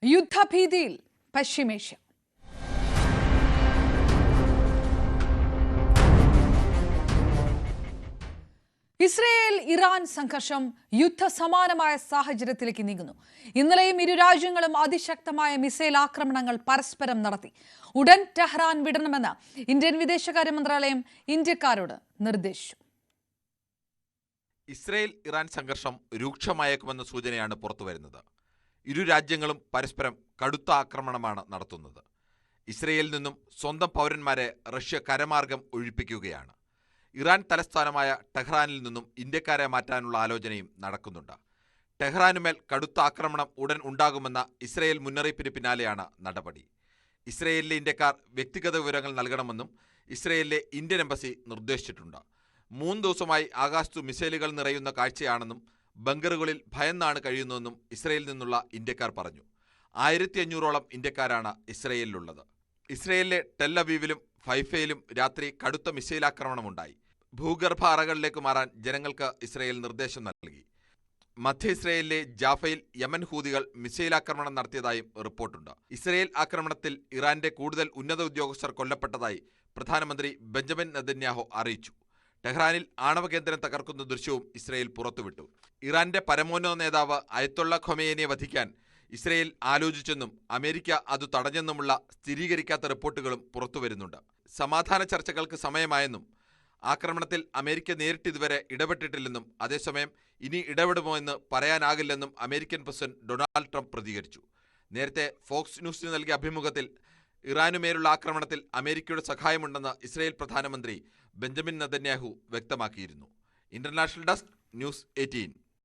യുദ്ധഭീതിയിൽ പശ്ചിമേഷ്യ. Israel Iran സംഘർഷം യുദ്ധസമാനമായ സാഹചര്യത്തിലേക്ക് നീങ്ങുന്നു. ഇന്നലെയും ഇരു രാജ്യങ്ങളും അതിശക്തമായ മിസൈൽ ആക്രമണങ്ങൾ പരസ്പരം നടത്തി. ഉടൻ ടെഹ്റാൻ വിടണമെന്ന് ഇന്ത്യൻ വിദേശകാര്യ മന്ത്രാലയം ഇന്ത്യക്കാരോട് നിർദ്ദേശിച്ചു. ഇസ്രയേൽ ഇറാൻ സംഘർഷം രൂക്ഷമായേക്കുമെന്ന സൂചനയാണ് പുറത്തുവരുന്നത്. ഇരു രാജ്യങ്ങളും പരസ്പരം കടുത്ത ആക്രമണമാണ് നടത്തുന്നത്. ഇസ്രയേലിൽ നിന്നും സ്വന്തം പൗരന്മാരെ റഷ്യ കരമാർഗം ഒഴിപ്പിക്കുകയാണ്. ഇറാൻ തലസ്ഥാനമായ ടെഹ്റാനിൽ നിന്നും ഇന്ത്യക്കാരെ മാറ്റാനുള്ള ആലോചനയും നടക്കുന്നുണ്ട്. ടെഹ്റാനുമേൽ കടുത്ത ആക്രമണം ഉടൻ ഉണ്ടാകുമെന്ന ഇസ്രയേൽ മുന്നറിയിപ്പിന് പിന്നാലെയാണ് നടപടി. ഇസ്രയേലിലെ ഇന്ത്യക്കാർ വ്യക്തിഗത വിവരങ്ങൾ നൽകണമെന്നും ഇസ്രയേലിലെ ഇന്ത്യൻ എംബസി നിർദ്ദേശിച്ചിട്ടുണ്ട്. 3 ദിവസമായി ആകാശത്തു മിസൈലുകൾ നിറയുന്ന കാഴ്ചയാണെന്നും ബങ്കറുകളിൽ ഭയന്നാണ് കഴിയുന്നതെന്നും ഇസ്രയേലിൽ നിന്നുള്ള ഇന്ത്യക്കാർ പറഞ്ഞു. 1500ഓളം ഇന്ത്യക്കാരാണ് ഇസ്രയേലിലുള്ളത്. ഇസ്രയേലിലെ ടെൽ അവീവിലും ഹൈഫയിലും രാത്രി കടുത്ത മിസൈൽ ആക്രമണമുണ്ടായി. ഭൂഗർഭ അറകളിലേക്ക് മാറാൻ ജനങ്ങൾക്ക് ഇസ്രയേൽ നിർദ്ദേശം നൽകി. മധ്യ ഇസ്രയേലിലെ ജാഫയിൽ യമൻ ഹൂതികൾ മിസൈൽ ആക്രമണം നടത്തിയതായും റിപ്പോർട്ടുണ്ട്. ഇസ്രയേൽ ആക്രമണത്തിൽ ഇറാന്റെ കൂടുതൽ ഉന്നത ഉദ്യോഗസ്ഥർ കൊല്ലപ്പെട്ടതായി പ്രധാനമന്ത്രി ബെഞ്ചമിൻ നെതന്യാഹു അറിയിച്ചു. ടെഹ്റാനിൽ ആണവ കേന്ദ്രം തകർക്കുന്ന ദൃശ്യവും ഇസ്രയേൽ പുറത്തുവിട്ടു. ഇറാന്റെ പരമോന്നത നേതാവ് അയത്തൊള്ള ഖൊമേനിയെ വധിക്കാൻ ഇസ്രയേൽ ആലോചിച്ചെന്നും അമേരിക്ക അത് തടഞ്ഞെന്നുമുള്ള സ്ഥിരീകരിക്കാത്ത റിപ്പോർട്ടുകളും പുറത്തുവരുന്നുണ്ട്. സമാധാന ചർച്ചകൾക്ക് സമയമായെന്നും ആക്രമണത്തിൽ അമേരിക്ക നേരിട്ട് ഇതുവരെ ഇടപെട്ടിട്ടില്ലെന്നും അതേസമയം ഇനി ഇടപെടുമോ എന്ന് പറയാനാകില്ലെന്നും അമേരിക്കൻ പ്രസിഡന്റ് ഡൊണാൾഡ് ട്രംപ് പ്രതികരിച്ചു. നേരത്തെ ഫോക്സ് ന്യൂസിന് നൽകിയ അഭിമുഖത്തിൽ ഇറാനുമേലുള്ള ആക്രമണത്തിൽ അമേരിക്കയുടെ സഹായമുണ്ടെന്ന് ഇസ്രയേൽ പ്രധാനമന്ത്രി ബെഞ്ചമിൻ നെതന്യാഹു വ്യക്തമാക്കിയിരുന്നു. International desk, news 18.